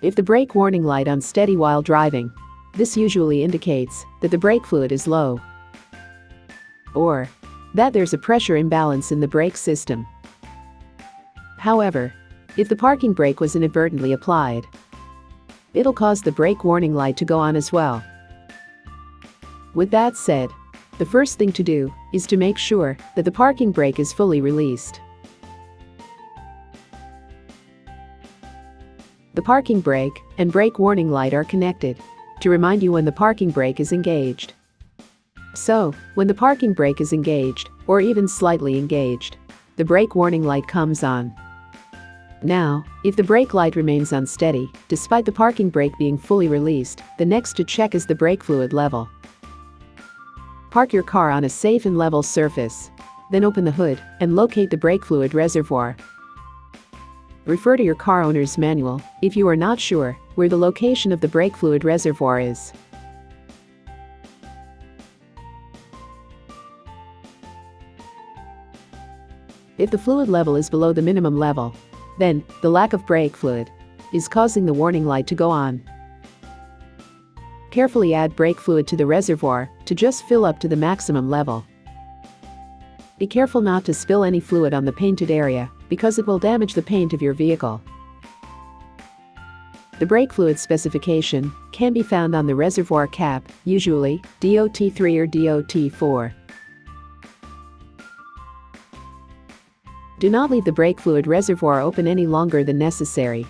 If the brake warning light on steady while driving, this usually indicates that the brake fluid is low, or that there's a pressure imbalance in the brake system. However, if the parking brake was inadvertently applied, it'll cause the brake warning light to go on as well. With that said, the first thing to do is to make sure that the parking brake is fully released. The parking brake and brake warning light are connected to remind you when the parking brake is engaged. So, when the parking brake is engaged, or even slightly engaged, the brake warning light comes on. Now, if the brake light remains unsteady, despite the parking brake being fully released, the next to check is the brake fluid level. Park your car on a safe and level surface. Then open the hood and locate the brake fluid reservoir. Refer to your car owner's manual if you are not sure where the location of the brake fluid reservoir is. If the fluid level is below the minimum level, then the lack of brake fluid is causing the warning light to go on. Carefully add brake fluid to the reservoir to just fill up to the maximum level. Be careful not to spill any fluid on the painted area because it will damage the paint of your vehicle. The brake fluid specification can be found on the reservoir cap, usually DOT3 or DOT4. Do not leave the brake fluid reservoir open any longer than necessary,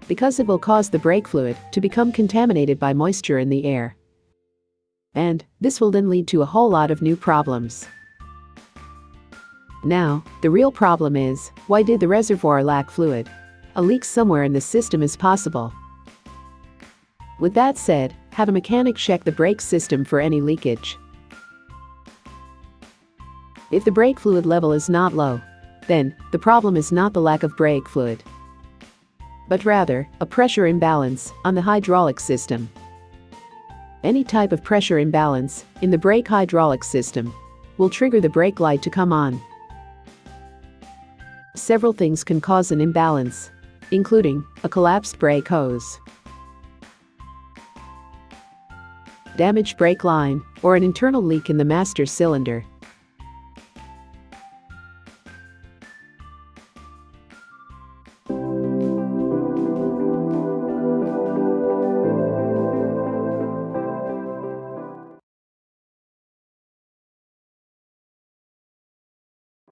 because it will cause the brake fluid to become contaminated by moisture in the air. And this will then lead to a whole lot of new problems. Now, the real problem is, why did the reservoir lack fluid? A leak somewhere in the system is possible. With that said, have a mechanic check the brake system for any leakage. If the brake fluid level is not low, then the problem is not the lack of brake fluid, but rather a pressure imbalance on the hydraulic system. Any type of pressure imbalance in the brake hydraulic system will trigger the brake light to come on. Several things can cause an imbalance, including a collapsed brake hose, damaged brake line, or an internal leak in the master cylinder.